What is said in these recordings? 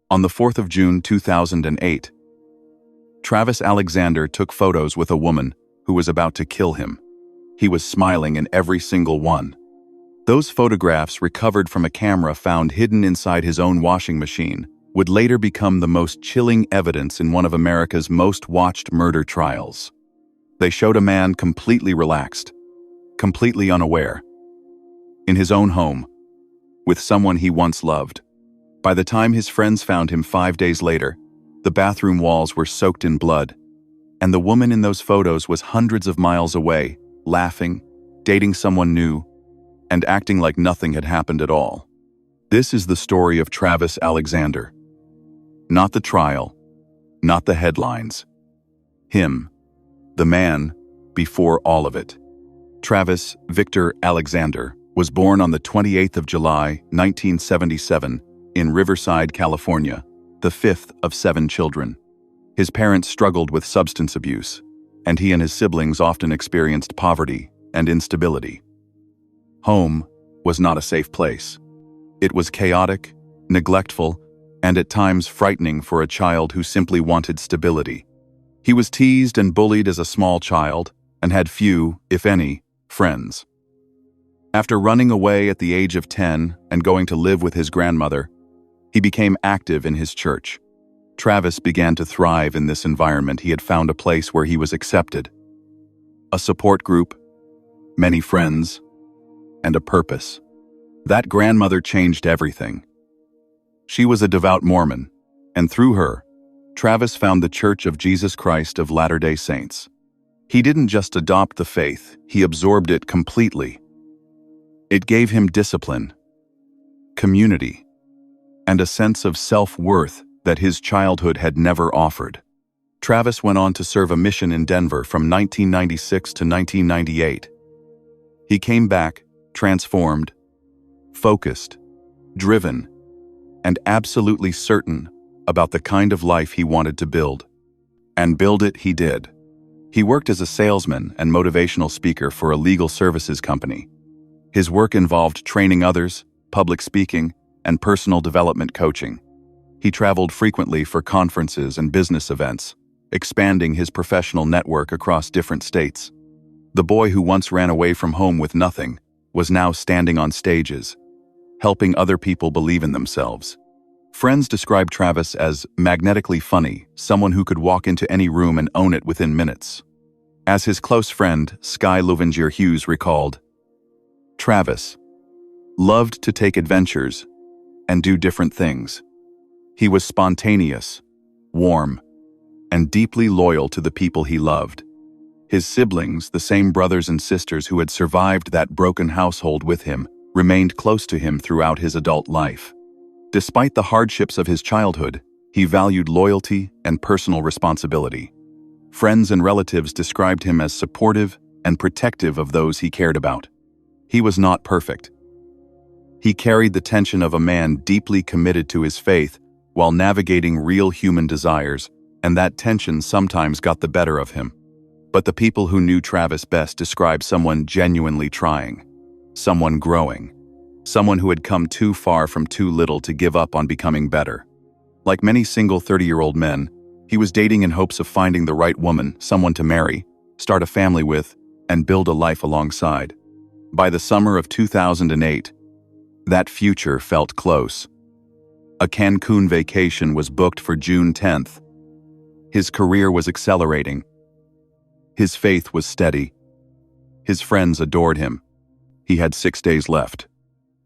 On the 4th of June 2008, Travis Alexander took photos with a woman who was about to kill him. He was smiling in every single one. Those photographs, recovered from a camera found hidden inside his own washing machine, would later become the most chilling evidence in one of America's most watched murder trials. They showed a man completely relaxed, completely unaware, in his own home, with someone he once loved. By the time his friends found him 5 days later, the bathroom walls were soaked in blood, and the woman in those photos was hundreds of miles away, laughing, dating someone new, and acting like nothing had happened at all. This is the story of Travis Alexander. Not the trial, not the headlines. Him, the man before all of it. Travis Victor Alexander was born on the 28th of July, 1977, in Riverside, California, the fifth of 7 children. His parents struggled with substance abuse, and he and his siblings often experienced poverty and instability. Home was not a safe place. It was chaotic, neglectful, and at times frightening for a child who simply wanted stability. He was teased and bullied as a small child and had few, if any, friends. After running away at the age of 10 and going to live with his grandmother, he became active in his church. Travis began to thrive in this environment. He had found a place where he was accepted, a support group, many friends, and a purpose. That grandmother changed everything. She was a devout Mormon, and through her, Travis found the Church of Jesus Christ of Latter-day Saints. He didn't just adopt the faith, he absorbed it completely. It gave him discipline, community, and a sense of self-worth that his childhood had never offered. Travis went on to serve a mission in Denver from 1996 to 1998. He came back, transformed, focused, driven, and absolutely certain about the kind of life he wanted to build. And build it he did. He worked as a salesman and motivational speaker for a legal services company. His work involved training others, public speaking, and personal development coaching. He traveled frequently for conferences and business events, expanding his professional network across different states. The boy who once ran away from home with nothing was now standing on stages, helping other people believe in themselves. Friends described Travis as magnetically funny, someone who could walk into any room and own it within minutes. As his close friend, Sky Lovinger Hughes, recalled, Travis loved to take adventures and do different things. He was spontaneous, warm, and deeply loyal to the people he loved. His siblings, the same brothers and sisters who had survived that broken household with him, remained close to him throughout his adult life. Despite the hardships of his childhood, he valued loyalty and personal responsibility. Friends and relatives described him as supportive and protective of those he cared about. He was not perfect. He carried the tension of a man deeply committed to his faith while navigating real human desires, and that tension sometimes got the better of him. But the people who knew Travis best described someone genuinely trying, someone growing, someone who had come too far from too little to give up on becoming better. Like many single 30-year-old men, he was dating in hopes of finding the right woman, someone to marry, start a family with, and build a life alongside. By the summer of 2008, that future felt close. A Cancun vacation was booked for June 10th. His career was accelerating. His faith was steady. His friends adored him. He had 6 days left.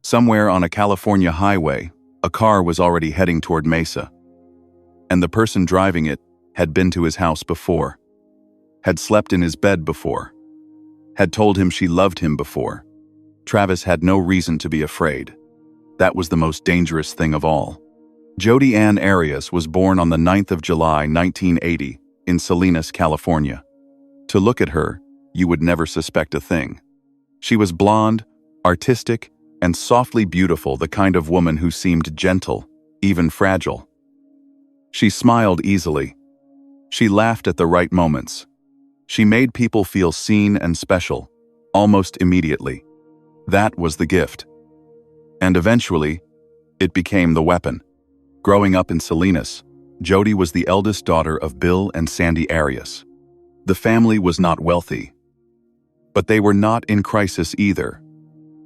Somewhere on a California highway, a car was already heading toward Mesa. And the person driving it had been to his house before, had slept in his bed before, had told him she loved him before. Travis had no reason to be afraid. That was the most dangerous thing of all. Jodi Arias was born on the 9th of July, 1980, in Salinas, California. To look at her, you would never suspect a thing. She was blonde, artistic, and softly beautiful, the kind of woman who seemed gentle, even fragile. She smiled easily. She laughed at the right moments. She made people feel seen and special, almost immediately. That was the gift. And eventually, it became the weapon. Growing up in Salinas, Jodi was the eldest daughter of Bill and Sandy Arias. The family was not wealthy, but they were not in crisis either.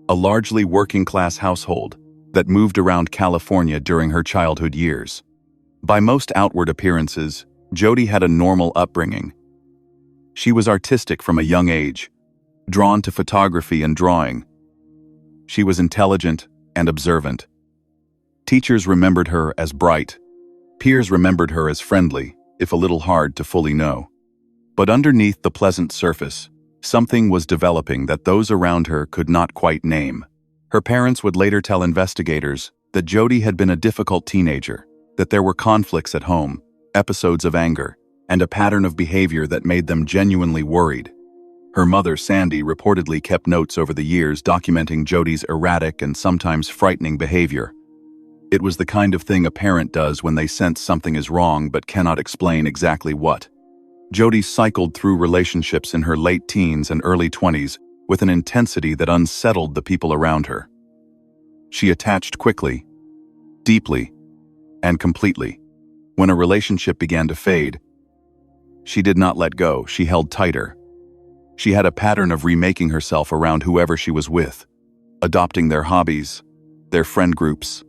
A largely working-class household that moved around California during her childhood years. By most outward appearances, Jodi had a normal upbringing. She was artistic from a young age, drawn to photography and drawing. She was intelligent and observant. Teachers remembered her as bright. Peers remembered her as friendly, if a little hard to fully know. But underneath the pleasant surface, something was developing that those around her could not quite name. Her parents would later tell investigators that Jodi had been a difficult teenager, that there were conflicts at home, episodes of anger, and a pattern of behavior that made them genuinely worried. Her mother, Sandy, reportedly kept notes over the years documenting Jodi's erratic and sometimes frightening behavior. It was the kind of thing a parent does when they sense something is wrong but cannot explain exactly what. Jodi cycled through relationships in her late teens and early 20s with an intensity that unsettled the people around her. She attached quickly, deeply, and completely. When a relationship began to fade, she did not let go, she held tighter. She had a pattern of remaking herself around whoever she was with, adopting their hobbies, their friend groups,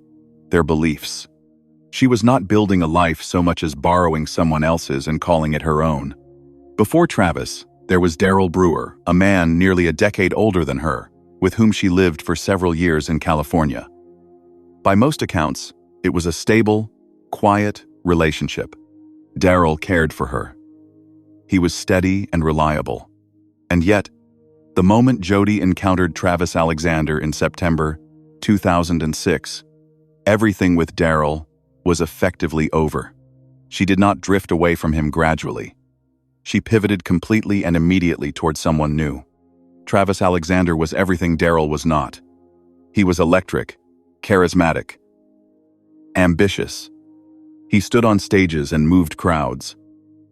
their beliefs. She was not building a life so much as borrowing someone else's and calling it her own. Before Travis, there was Daryl Brewer, a man nearly a decade older than her, with whom she lived for several years in California. By most accounts, it was a stable, quiet relationship. Daryl cared for her. He was steady and reliable. And yet, the moment Jodi encountered Travis Alexander in September 2006, everything with Daryl was effectively over. She did not drift away from him gradually. She pivoted completely and immediately toward someone new. Travis Alexander was everything Daryl was not. He was electric, charismatic, ambitious. He stood on stages and moved crowds.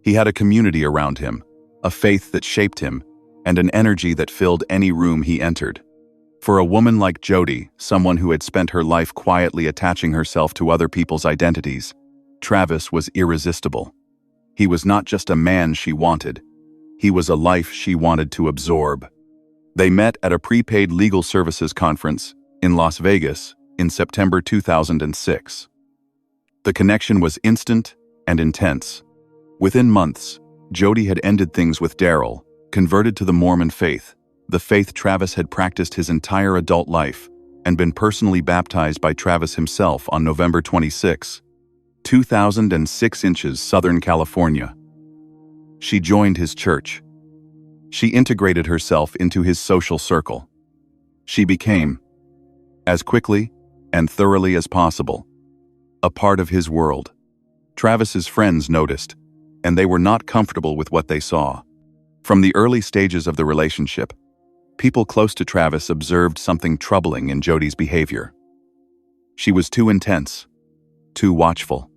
He had a community around him, a faith that shaped him, and an energy that filled any room he entered. For a woman like Jodi, someone who had spent her life quietly attaching herself to other people's identities, Travis was irresistible. He was not just a man she wanted. He was a life she wanted to absorb. They met at a prepaid legal services conference in Las Vegas in September 2006. The connection was instant and intense. Within months, Jodi had ended things with Daryl, converted to the Mormon faith, the faith Travis had practiced his entire adult life, and been personally baptized by Travis himself on November 26, 2006 Southern California. She joined his church. She integrated herself into his social circle. She became, as quickly and thoroughly as possible, a part of his world. Travis's friends noticed, and they were not comfortable with what they saw. From the early stages of the relationship, people close to Travis observed something troubling in Jodi's behavior. She was too intense, too watchful.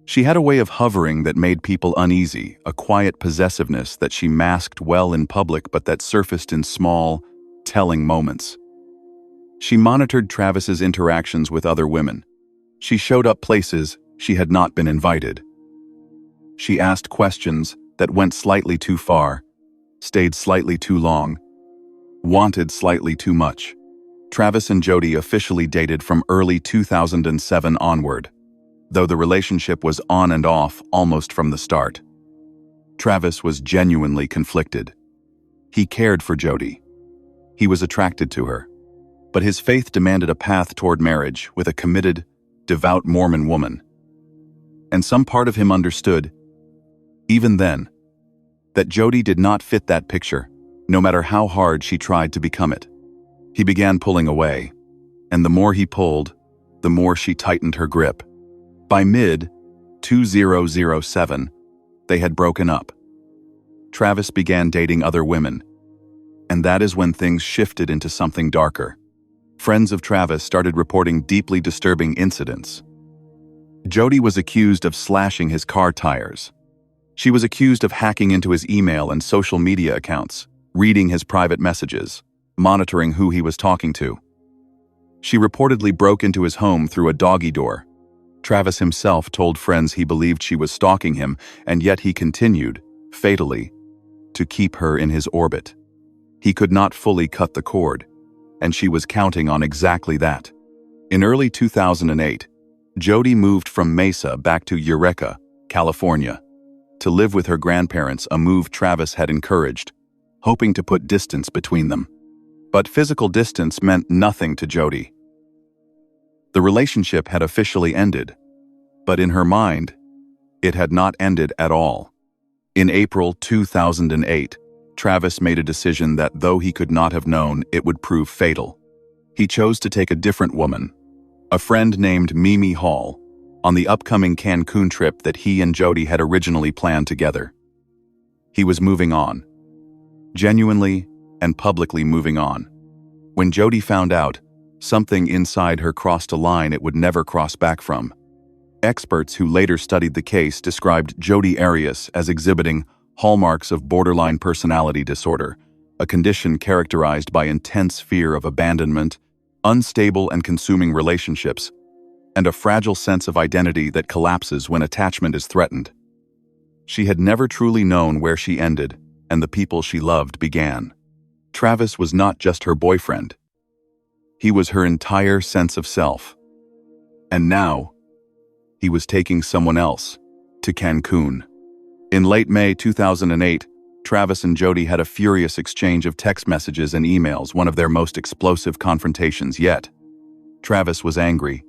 She had a way of hovering that made people uneasy, a quiet possessiveness that she masked well in public but that surfaced in small, telling moments. She monitored Travis's interactions with other women. She showed up places she had not been invited. She asked questions that went slightly too far, stayed slightly too long, wanted slightly too much. Travis and Jodi officially dated from early 2007 onward, though the relationship was on and off almost from the start. Travis was genuinely conflicted. He cared for Jodi. He was attracted to her. But his faith demanded a path toward marriage with a committed, devout Mormon woman. And some part of him understood, even then, that Jodi did not fit that picture, no matter how hard she tried to become it. He began pulling away, and the more he pulled, the more she tightened her grip. By mid-2007, they had broken up. Travis began dating other women, and that is when things shifted into something darker. Friends of Travis started reporting deeply disturbing incidents. Jodi was accused of slashing his car tires. She was accused of hacking into his email and social media accounts, reading his private messages, monitoring who he was talking to. She reportedly broke into his home through a doggy door, Travis himself told friends he believed she was stalking him, and yet he continued, fatally, to keep her in his orbit. He could not fully cut the cord, and she was counting on exactly that. In early 2008, Jodi moved from Mesa back to Eureka, California, to live with her grandparents, a move Travis had encouraged, hoping to put distance between them. But physical distance meant nothing to Jodi. The relationship had officially ended, but in her mind, it had not ended at all. In April 2008, Travis made a decision that, though he could not have known, it would prove fatal. He chose to take a different woman, a friend named Mimi Hall, on the upcoming Cancun trip that he and Jodi had originally planned together. He was moving on, genuinely and publicly moving on. When Jodi found out, something inside her crossed a line it would never cross back from. Experts who later studied the case described Jodi Arias as exhibiting hallmarks of borderline personality disorder, a condition characterized by intense fear of abandonment, unstable and consuming relationships, and a fragile sense of identity that collapses when attachment is threatened. She had never truly known where she ended and the people she loved began. Travis was not just her boyfriend. He was her entire sense of self. And now, he was taking someone else to Cancun. In late May 2008, Travis and Jodi had a furious exchange of text messages and emails, one of their most explosive confrontations yet. Travis was angry.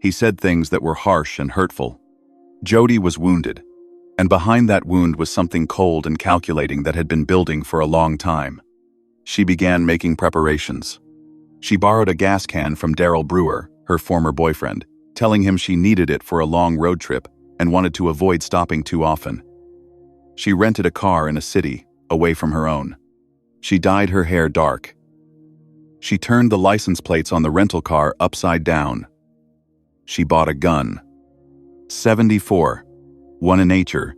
He said things that were harsh and hurtful. Jodi was wounded, and behind that wound was something cold and calculating that had been building for a long time. She began making preparations. She borrowed a gas can from Daryl Brewer, her former boyfriend, telling him she needed it for a long road trip and wanted to avoid stopping too often. She rented a car in a city, away from her own. She dyed her hair dark. She turned the license plates on the rental car upside down. She bought a gun. 74, one in nature.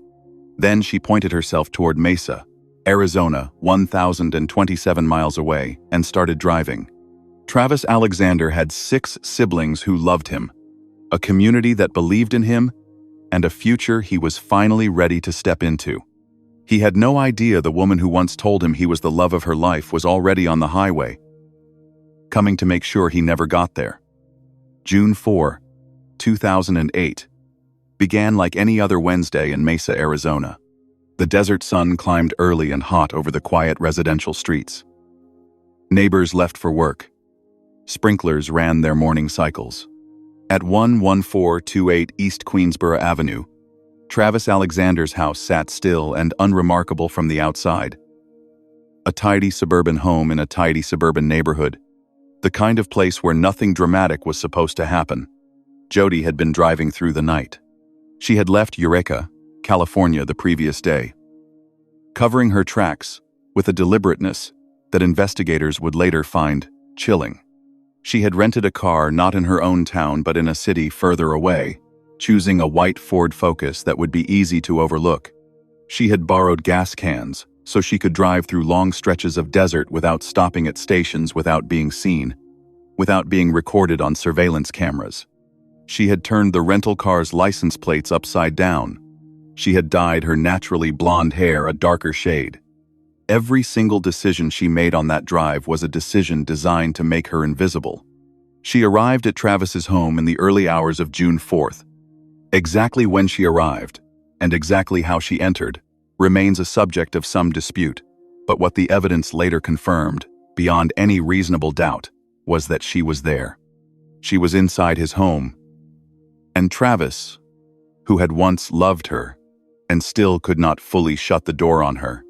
Then she pointed herself toward Mesa, Arizona, 1,027 miles away, and started driving. Travis Alexander had 6 siblings who loved him, a community that believed in him, and a future he was finally ready to step into. He had no idea the woman who once told him he was the love of her life was already on the highway, coming to make sure he never got there. June 4, 2008, began like any other Wednesday in Mesa, Arizona. The desert sun climbed early and hot over the quiet residential streets. Neighbors left for work. Sprinklers ran their morning cycles. At 11428 East Queensboro Avenue, Travis Alexander's house sat still and unremarkable from the outside. A tidy suburban home in a tidy suburban neighborhood, the kind of place where nothing dramatic was supposed to happen. Jodi had been driving through the night. She had left Eureka, California the previous day, covering her tracks with a deliberateness that investigators would later find chilling. She had rented a car not in her own town but in a city further away, choosing a white Ford Focus that would be easy to overlook. She had borrowed gas cans so she could drive through long stretches of desert without stopping at stations, without being seen, without being recorded on surveillance cameras. She had turned the rental car's license plates upside down. She had dyed her naturally blonde hair a darker shade. Every single decision she made on that drive was a decision designed to make her invisible. She arrived at Travis's home in the early hours of June 4th. Exactly when she arrived, and exactly how she entered, remains a subject of some dispute, but what the evidence later confirmed, beyond any reasonable doubt, was that she was there. She was inside his home, and Travis, who had once loved her, and still could not fully shut the door on her,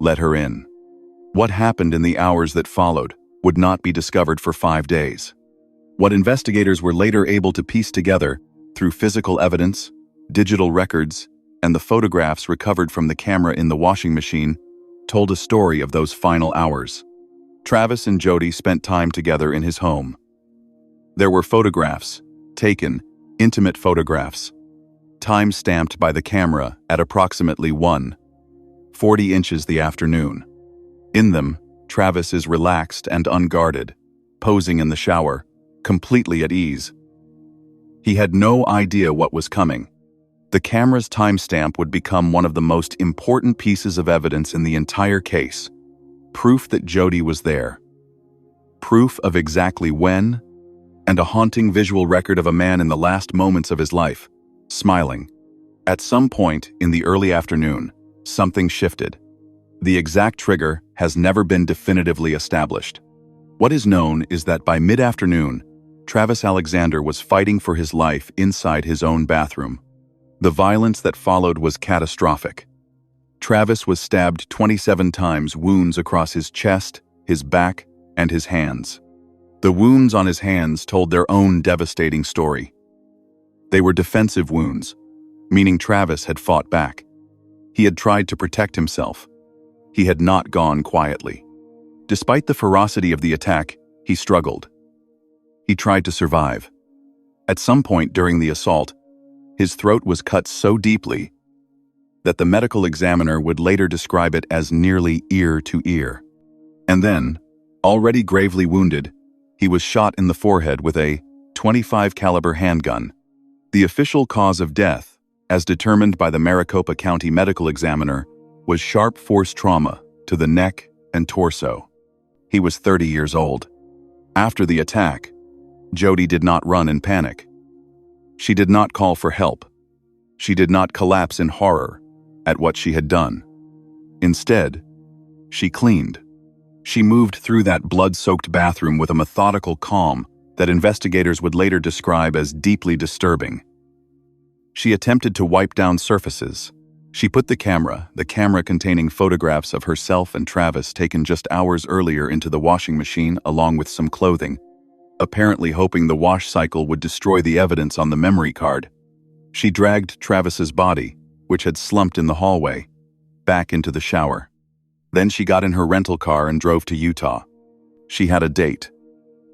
let her in. What happened in the hours that followed would not be discovered for 5 days. What investigators were later able to piece together through physical evidence, digital records, and the photographs recovered from the camera in the washing machine told a story of those final hours. Travis and Jodi spent time together in his home. There were photographs, taken, intimate photographs, time-stamped by the camera at approximately 1:40 inches the afternoon. In them, Travis is relaxed and unguarded, posing in the shower, completely at ease. He had no idea what was coming. The camera's timestamp would become one of the most important pieces of evidence in the entire case. Proof that Jodi was there. Proof of exactly when, and a haunting visual record of a man in the last moments of his life, smiling. At some point in the early afternoon, something shifted. The exact trigger has never been definitively established. What is known is that by mid-afternoon, Travis Alexander was fighting for his life inside his own bathroom. The violence that followed was catastrophic. Travis was stabbed 27 times, wounds across his chest, his back, and his hands. The wounds on his hands told their own devastating story. They were defensive wounds, meaning Travis had fought back. He had tried to protect himself. He had not gone quietly. Despite the ferocity of the attack, he struggled. He tried to survive. At some point during the assault, his throat was cut so deeply that the medical examiner would later describe it as nearly ear to ear. And then, already gravely wounded, he was shot in the forehead with a .25 caliber handgun. The official cause of death, as determined by the Maricopa County medical examiner, was sharp force trauma to the neck and torso. He was 30 years old. After the attack, Jodi did not run in panic. She did not call for help. She did not collapse in horror at what she had done. Instead, she cleaned. She moved through that blood-soaked bathroom with a methodical calm that investigators would later describe as deeply disturbing. She attempted to wipe down surfaces. She put the camera containing photographs of herself and Travis taken just hours earlier, into the washing machine along with some clothing, apparently hoping the wash cycle would destroy the evidence on the memory card. She dragged Travis's body, which had slumped in the hallway, back into the shower. Then she got in her rental car and drove to Utah. She had a date.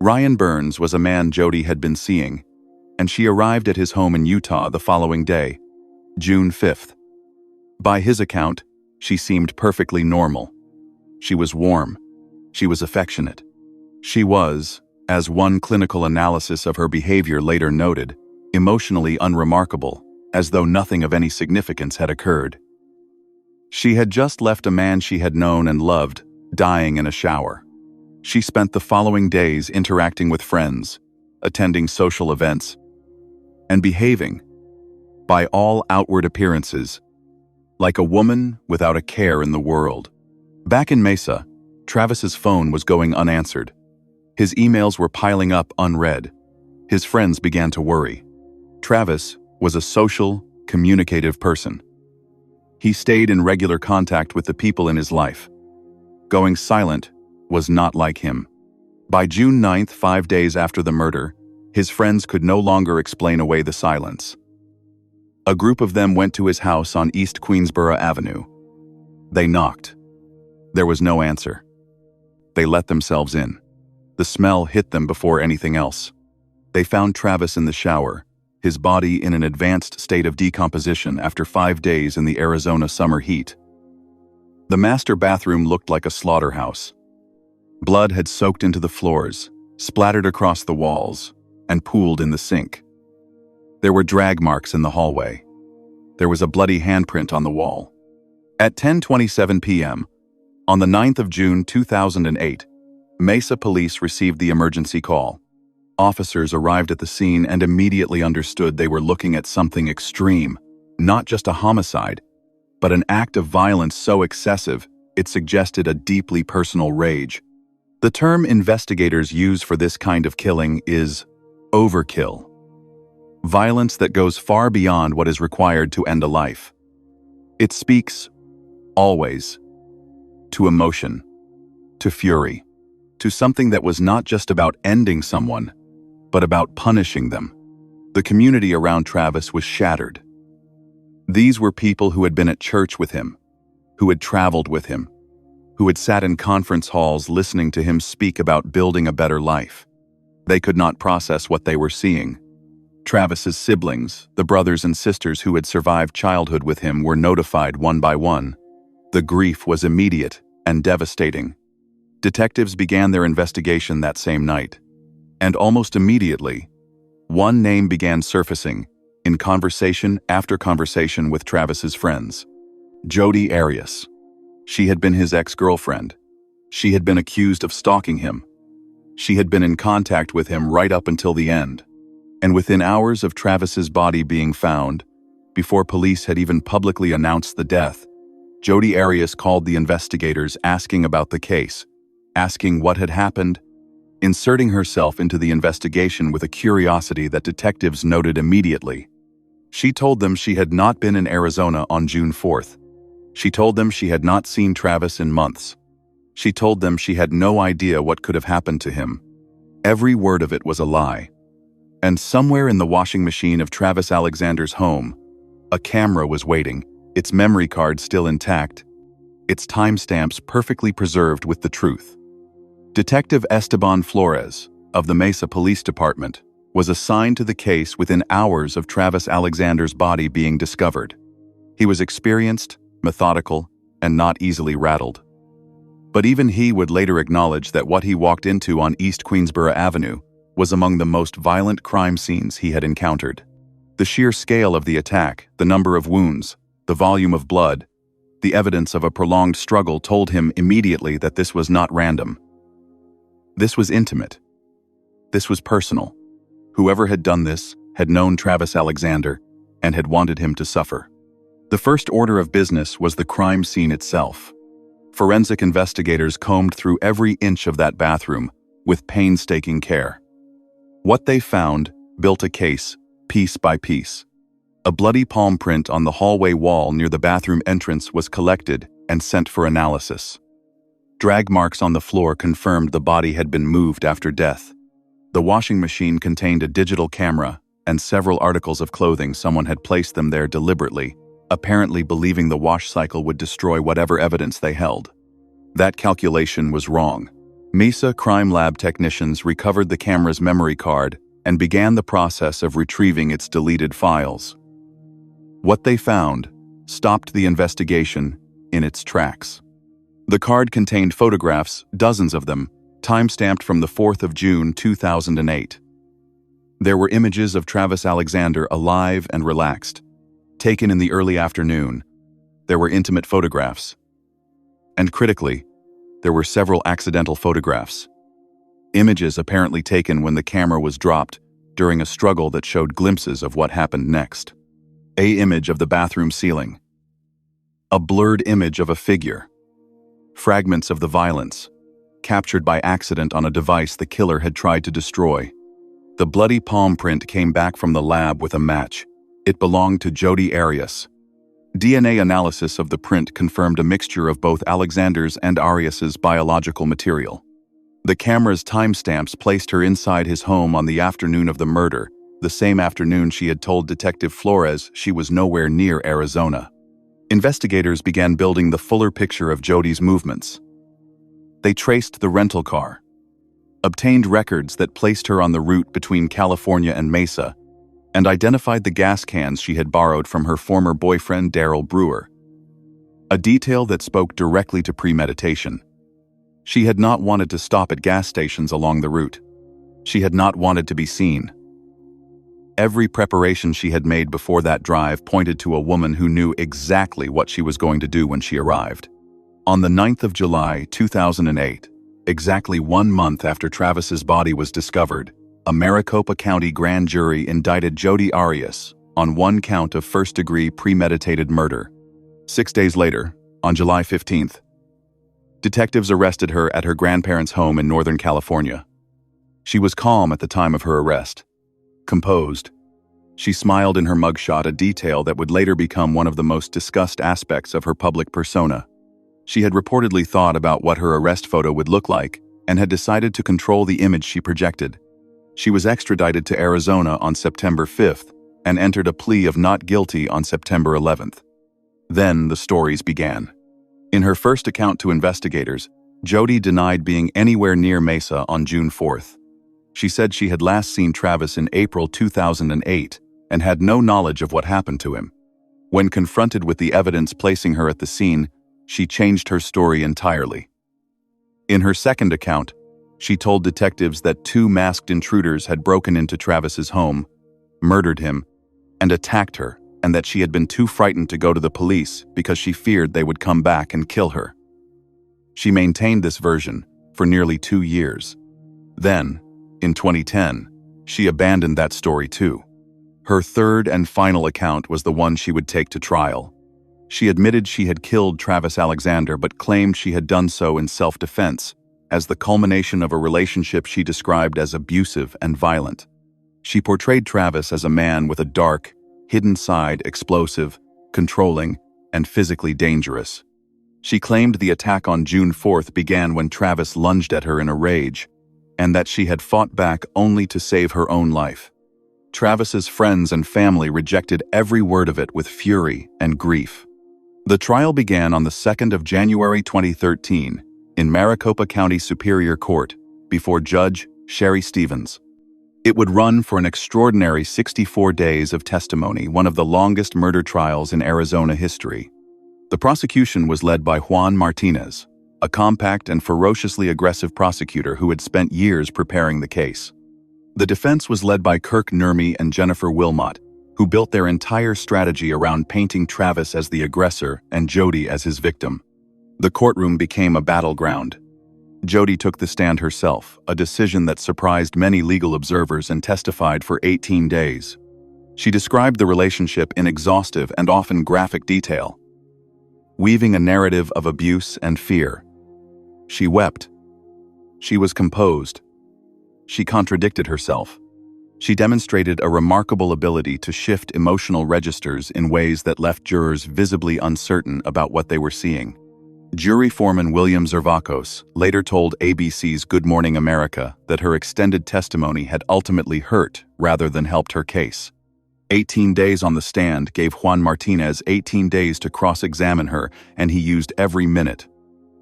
Ryan Burns was a man Jodi had been seeing, and she arrived at his home in Utah the following day, June 5th. By his account, she seemed perfectly normal. She was warm. She was affectionate. She was, as one clinical analysis of her behavior later noted, emotionally unremarkable, as though nothing of any significance had occurred. She had just left a man she had known and loved, dying in a shower. She spent the following days interacting with friends, attending social events, and behaving, by all outward appearances, like a woman without a care in the world. Back in Mesa, Travis's phone was going unanswered. His emails were piling up unread. His friends began to worry. Travis was a social, communicative person. He stayed in regular contact with the people in his life. Going silent was not like him. By June 9th, 5 days after the murder, his friends could no longer explain away the silence. A group of them went to his house on East Queensboro Avenue. They knocked. There was no answer. They let themselves in. The smell hit them before anything else. They found Travis in the shower, his body in an advanced state of decomposition after 5 days in the Arizona summer heat. The master bathroom looked like a slaughterhouse. Blood had soaked into the floors, splattered across the walls, and pooled in the sink. There were drag marks in the hallway. There was a bloody handprint on the wall. At 10:27 p.m., on the 9th of June 2008, Mesa police received the emergency call. Officers arrived at the scene and immediately understood they were looking at something extreme, not just a homicide, but an act of violence so excessive it suggested a deeply personal rage. The term investigators use for this kind of killing is overkill. Violence that goes far beyond what is required to end a life. It speaks, always, to emotion, to fury, to something that was not just about ending someone, but about punishing them. The community around Travis was shattered. These were people who had been at church with him, who had traveled with him, who had sat in conference halls listening to him speak about building a better life. They could not process what they were seeing. Travis's siblings, the brothers and sisters who had survived childhood with him, were notified one by one. The grief was immediate and devastating. Detectives began their investigation that same night, and almost immediately, One name began surfacing, in conversation after conversation with Travis's friends. Jodi Arias. She had been his ex-girlfriend. She had been accused of stalking him. She had been in contact with him right up until the end. And within hours of Travis's body being found, before police had even publicly announced the death, Jodi Arias called the investigators asking about the case, asking what had happened, inserting herself into the investigation with a curiosity that detectives noted immediately. She told them she had not been in Arizona on June 4th. She told them she had not seen Travis in months. She told them she had no idea what could have happened to him. Every word of it was a lie. And somewhere in the washing machine of Travis Alexander's home, a camera was waiting, its memory card still intact, its timestamps perfectly preserved with the truth. Detective Esteban Flores, of the Mesa Police Department, was assigned to the case within hours of Travis Alexander's body being discovered. He was experienced, methodical, and not easily rattled. But even he would later acknowledge that what he walked into on East Queensboro Avenue was among the most violent crime scenes he had encountered. The sheer scale of the attack, the number of wounds, the volume of blood, the evidence of a prolonged struggle told him immediately that this was not random. This was intimate. This was personal. Whoever had done this had known Travis Alexander and had wanted him to suffer. The first order of business was the crime scene itself. Forensic investigators combed through every inch of that bathroom with painstaking care. What they found built a case, piece by piece. A bloody palm print on the hallway wall near the bathroom entrance was collected and sent for analysis. Drag marks on the floor confirmed the body had been moved after death. The washing machine contained a digital camera and several articles of clothing. Someone had placed them there deliberately, apparently believing the wash cycle would destroy whatever evidence they held. That calculation was wrong. Mesa crime lab technicians recovered the camera's memory card and began the process of retrieving its deleted files. What they found stopped the investigation in its tracks. The card contained photographs, dozens of them, time-stamped from the 4th of June 2008. There were images of Travis Alexander alive and relaxed, taken in the early afternoon. There were intimate photographs. And critically, there were several accidental photographs. Images apparently taken when the camera was dropped during a struggle that showed glimpses of what happened next. An image of the bathroom ceiling. A blurred image of a figure. Fragments of the violence, captured by accident on a device the killer had tried to destroy. The bloody palm print came back from the lab with a match. It belonged to Jodi Arias. DNA analysis of the print confirmed a mixture of both Alexander's and Arias's biological material. The camera's timestamps placed her inside his home on the afternoon of the murder, the same afternoon she had told Detective Flores she was nowhere near Arizona. Investigators began building the fuller picture of Jodi's movements. They traced the rental car, obtained records that placed her on the route between California and Mesa, and identified the gas cans she had borrowed from her former boyfriend Daryl Brewer. A detail that spoke directly to premeditation. She had not wanted to stop at gas stations along the route. She had not wanted to be seen. Every preparation she had made before that drive pointed to a woman who knew exactly what she was going to do when she arrived. On the 9th of July, 2008, exactly 1 month after Travis's body was discovered, a Maricopa County grand jury indicted Jodi Arias on 1 count of first-degree premeditated murder. 6 days later, on July 15th, detectives arrested her at her grandparents' home in Northern California. She was calm at the time of her arrest. Composed. She smiled in her mugshot, a detail that would later become one of the most discussed aspects of her public persona. She had reportedly thought about what her arrest photo would look like and had decided to control the image she projected. She was extradited to Arizona on September 5th and entered a plea of not guilty on September 11th. Then the stories began. In her first account to investigators, Jodi denied being anywhere near Mesa on June 4th. She said she had last seen Travis in April 2008 and had no knowledge of what happened to him. When confronted with the evidence placing her at the scene, she changed her story entirely. In her second account, She told detectives that two masked intruders had broken into Travis's home, murdered him, and attacked her, and that she had been too frightened to go to the police because she feared they would come back and kill her. She maintained this version for nearly 2 years. Then, in 2010, she abandoned that story too. Her third and final account was the one she would take to trial. She admitted she had killed Travis Alexander but claimed she had done so in self-defense, as the culmination of a relationship she described as abusive and violent. She portrayed Travis as a man with a dark, hidden side, explosive, controlling, and physically dangerous. She claimed the attack on June 4th began when Travis lunged at her in a rage, and that she had fought back only to save her own life. Travis's friends and family rejected every word of it with fury and grief. The trial began on the 2nd of January 2013 in Maricopa County Superior Court before Judge Sherry Stevens. It would run for an extraordinary 64 days of testimony, one of the longest murder trials in Arizona history. The prosecution was led by Juan Martinez, a compact and ferociously aggressive prosecutor who had spent years preparing the case. The defense was led by Kirk Nurmi and Jennifer Wilmot, who built their entire strategy around painting Travis as the aggressor and Jodi as his victim. The courtroom became a battleground. Jodi took the stand herself, a decision that surprised many legal observers, and testified for 18 days. She described the relationship in exhaustive and often graphic detail, weaving a narrative of abuse and fear. She wept. She was composed. She contradicted herself. She demonstrated a remarkable ability to shift emotional registers in ways that left jurors visibly uncertain about what they were seeing. Jury foreman William Zervakos later told ABC's Good Morning America that her extended testimony had ultimately hurt rather than helped her case. 18 days on the stand gave Juan Martinez 18 days to cross-examine her, and he used every minute.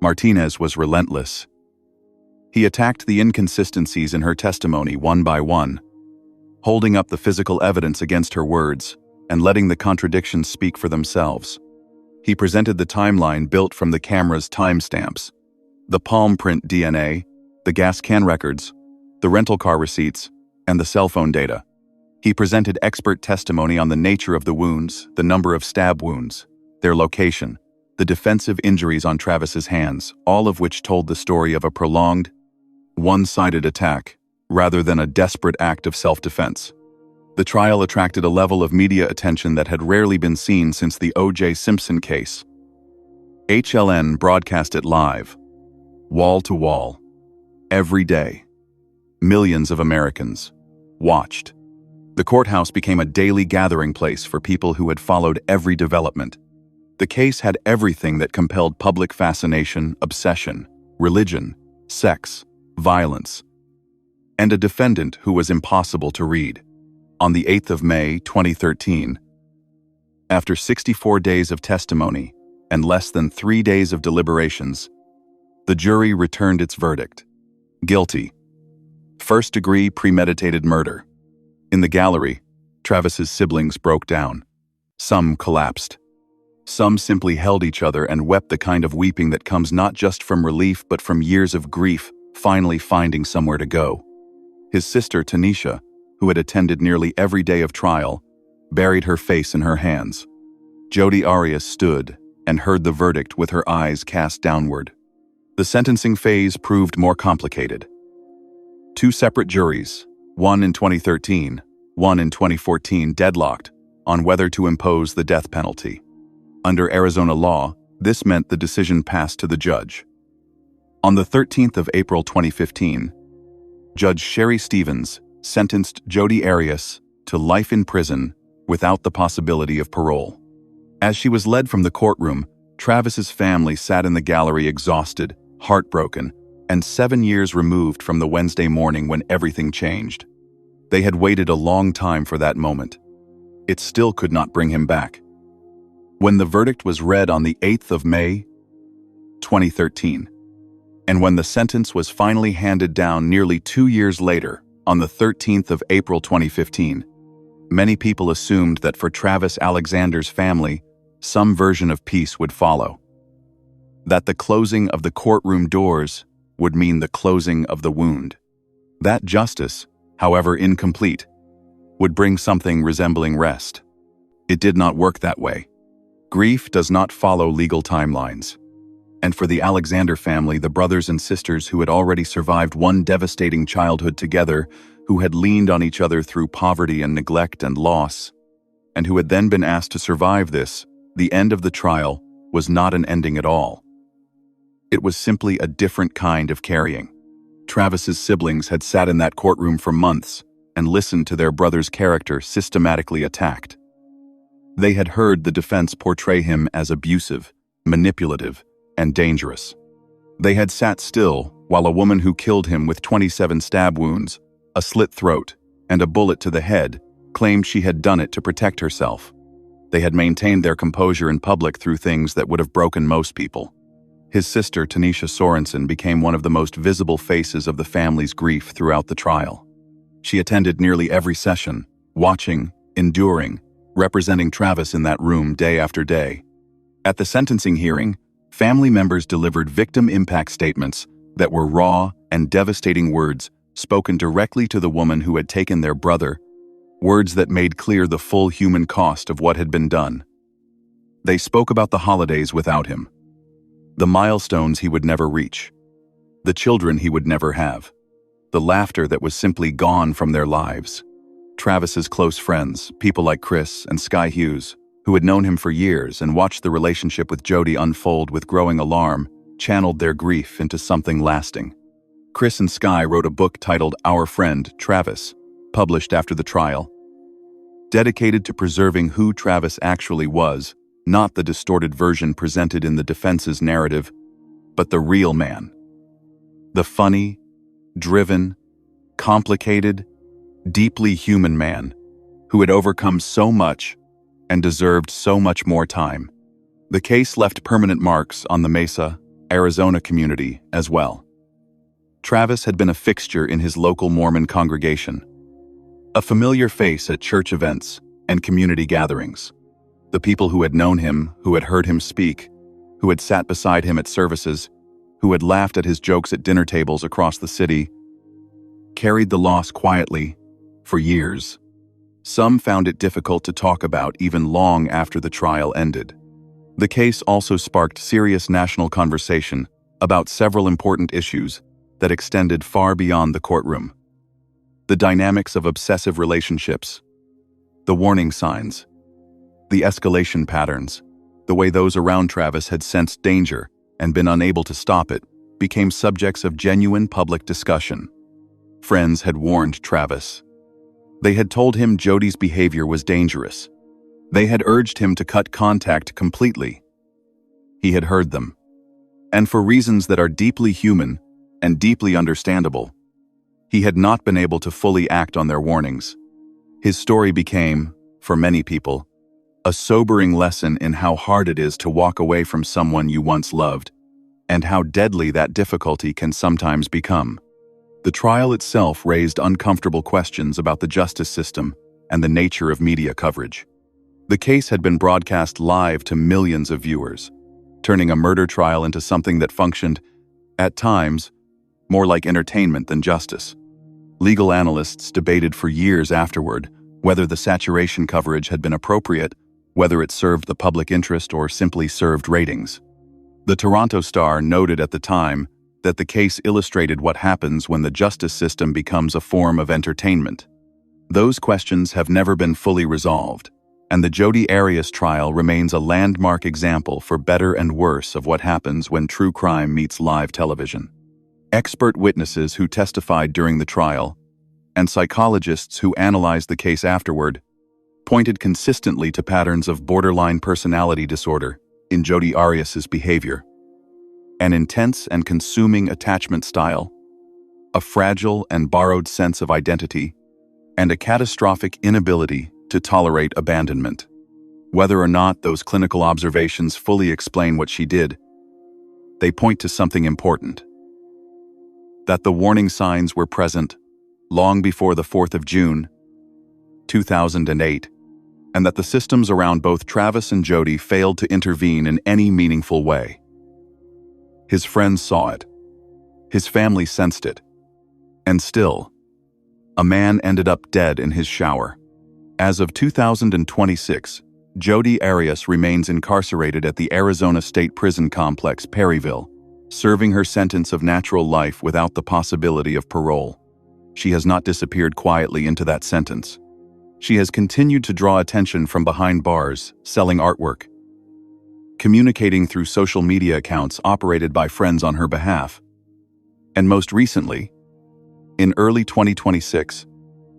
Martinez was relentless. He attacked the inconsistencies in her testimony one by one, holding up the physical evidence against her words and letting the contradictions speak for themselves. He presented the timeline built from the camera's timestamps, the palm print DNA, the gas can records, the rental car receipts, and the cell phone data. He presented expert testimony on the nature of the wounds, the number of stab wounds, their location, the defensive injuries on Travis's hands, all of which told the story of a prolonged, one-sided attack, rather than a desperate act of self-defense. The trial attracted a level of media attention that had rarely been seen since the O.J. Simpson case. HLN broadcast it live, wall to wall, every day. Millions of Americans watched. The courthouse became a daily gathering place for people who had followed every development. The case had everything that compelled public fascination, obsession, religion, sex, violence, and a defendant who was impossible to read. On the 8th of May, 2013, after 64 days of testimony and less than 3 days of deliberations, the jury returned its verdict. Guilty. First-degree premeditated murder. In the gallery, Travis's siblings broke down. Some collapsed. Some simply held each other and wept, the kind of weeping that comes not just from relief but from years of grief finally finding somewhere to go. His sister, Tanisha, who had attended nearly every day of trial, buried her face in her hands. Jodi Arias stood and heard the verdict with her eyes cast downward. The sentencing phase proved more complicated. 2 separate juries, one in 2013, one in 2014, deadlocked on whether to impose the death penalty. Under Arizona law, this meant the decision passed to the judge. On the 13th of April 2015, Judge Sherry Stevens sentenced Jodi Arias to life in prison without the possibility of parole. As she was led from the courtroom, Travis's family sat in the gallery exhausted, heartbroken, and 7 years removed from the Wednesday morning when everything changed. They had waited a long time for that moment. It still could not bring him back. When the verdict was read on the 8th of May, 2013, and when the sentence was finally handed down nearly 2 years later, on the 13th of April 2015, many people assumed that for Travis Alexander's family, some version of peace would follow. That the closing of the courtroom doors would mean the closing of the wound. That justice, however incomplete, would bring something resembling rest. It did not work that way. Grief does not follow legal timelines. And for the Alexander family, the brothers and sisters who had already survived one devastating childhood together, who had leaned on each other through poverty and neglect and loss, and who had then been asked to survive this, the end of the trial was not an ending at all. It was simply a different kind of carrying. Travis's siblings had sat in that courtroom for months and listened to their brother's character systematically attacked. They had heard the defense portray him as abusive, manipulative, and dangerous. They had sat still while a woman who killed him with 27 stab wounds, a slit throat, and a bullet to the head claimed she had done it to protect herself. They had maintained their composure in public through things that would have broken most people. His sister, Tanisha Sorensen, became one of the most visible faces of the family's grief throughout the trial. She attended nearly every session, watching, enduring, representing Travis in that room day after day. At the sentencing hearing, family members delivered victim impact statements that were raw and devastating words spoken directly to the woman who had taken their brother, words that made clear the full human cost of what had been done. They spoke about the holidays without him, the milestones he would never reach, the children he would never have, the laughter that was simply gone from their lives. Travis's close friends, people like Chris and Sky Hughes, who had known him for years and watched the relationship with Jodi unfold with growing alarm, channeled their grief into something lasting. Chris and Sky wrote a book titled Our Friend, Travis, published after the trial, dedicated to preserving who Travis actually was, not the distorted version presented in the defense's narrative, but the real man. The funny, driven, complicated, deeply human man who had overcome so much and deserved so much more time. The case left permanent marks on the Mesa, Arizona community as well. Travis had been a fixture in his local Mormon congregation, a familiar face at church events and community gatherings. The people who had known him, who had heard him speak, who had sat beside him at services, who had laughed at his jokes at dinner tables across the city, carried the loss quietly for years. Some found it difficult to talk about even long after the trial ended. The case also sparked serious national conversation about several important issues that extended far beyond the courtroom. The dynamics of obsessive relationships, the warning signs, the escalation patterns, the way those around Travis had sensed danger and been unable to stop it, became subjects of genuine public discussion. Friends had warned Travis. They had told him Jodi's behavior was dangerous. They had urged him to cut contact completely. He had heard them. And for reasons that are deeply human and deeply understandable, he had not been able to fully act on their warnings. His story became, for many people, a sobering lesson in how hard it is to walk away from someone you once loved, and how deadly that difficulty can sometimes become. The trial itself raised uncomfortable questions about the justice system and the nature of media coverage. The case had been broadcast live to millions of viewers, turning a murder trial into something that functioned, at times, more like entertainment than justice. Legal analysts debated for years afterward whether the saturation coverage had been appropriate, whether it served the public interest or simply served ratings. The Toronto Star noted at the time that the case illustrated what happens when the justice system becomes a form of entertainment. Those questions have never been fully resolved, and the Jodi Arias trial remains a landmark example for better and worse of what happens when true crime meets live television. Expert witnesses who testified during the trial, and psychologists who analyzed the case afterward, pointed consistently to patterns of borderline personality disorder in Jodi Arias's behavior. An intense and consuming attachment style, a fragile and borrowed sense of identity, and a catastrophic inability to tolerate abandonment. Whether or not those clinical observations fully explain what she did, they point to something important. That the warning signs were present long before the 4th of June, 2008, and that the systems around both Travis and Jodi failed to intervene in any meaningful way. His friends saw it. His family sensed it. And still, a man ended up dead in his shower. As of 2026, Jodi Arias remains incarcerated at the Arizona State Prison Complex, Perryville, serving her sentence of natural life without the possibility of parole. She has not disappeared quietly into that sentence. She has continued to draw attention from behind bars, selling artwork, communicating through social media accounts operated by friends on her behalf, and most recently, in early 2026,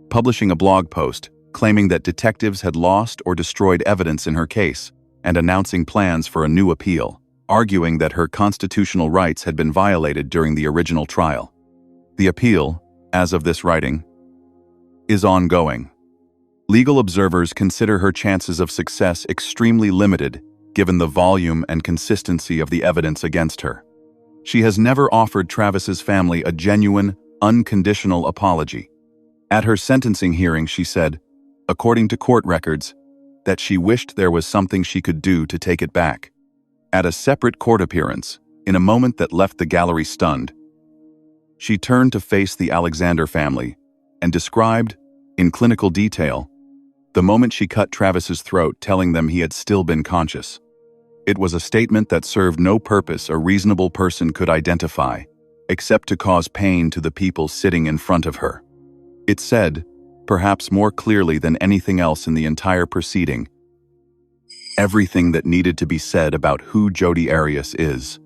publishing a blog post claiming that detectives had lost or destroyed evidence in her case and announcing plans for a new appeal, arguing that her constitutional rights had been violated during the original trial. The appeal, as of this writing, is ongoing. Legal observers consider her chances of success extremely limited given the volume and consistency of the evidence against her. She has never offered Travis's family a genuine, unconditional apology. At her sentencing hearing, she said, according to court records, that she wished there was something she could do to take it back. At a separate court appearance, in a moment that left the gallery stunned, she turned to face the Alexander family and described, in clinical detail, the moment she cut Travis's throat, telling them he had still been conscious. It was a statement that served no purpose a reasonable person could identify, except to cause pain to the people sitting in front of her. It said, perhaps more clearly than anything else in the entire proceeding, everything that needed to be said about who Jodi Arias is.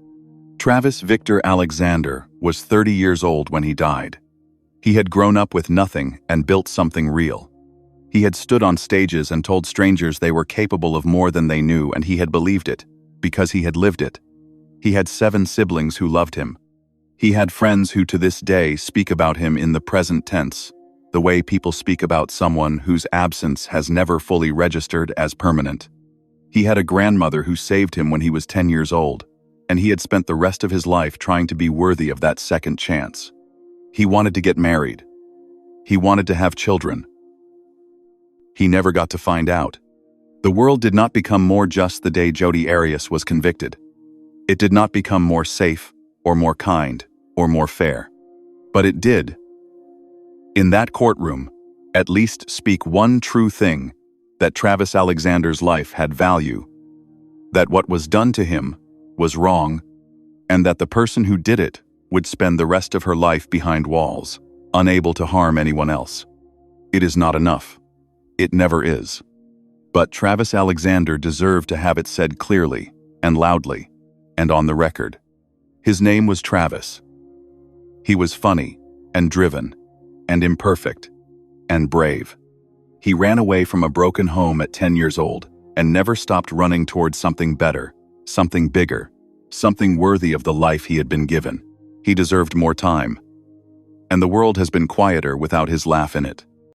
Travis Victor Alexander was 30 years old when he died. He had grown up with nothing and built something real. He had stood on stages and told strangers they were capable of more than they knew, and he had believed it, because he had lived it. He had 7 siblings who loved him. He had friends who to this day speak about him in the present tense, the way people speak about someone whose absence has never fully registered as permanent. He had a grandmother who saved him when he was 10 years old, and he had spent the rest of his life trying to be worthy of that second chance. He wanted to get married. He wanted to have children. He never got to find out. The world did not become more just the day Jodi Arias was convicted. It did not become more safe, or more kind, or more fair. But it did, in that courtroom, at least speak one true thing, that Travis Alexander's life had value, that what was done to him was wrong, and that the person who did it would spend the rest of her life behind walls, unable to harm anyone else. It is not enough. It never is. But Travis Alexander deserved to have it said clearly and loudly and on the record. His name was Travis. He was funny and driven and imperfect and brave. He ran away from a broken home at 10 years old and never stopped running towards something better, something bigger, something worthy of the life he had been given. He deserved more time. And the world has been quieter without his laugh in it.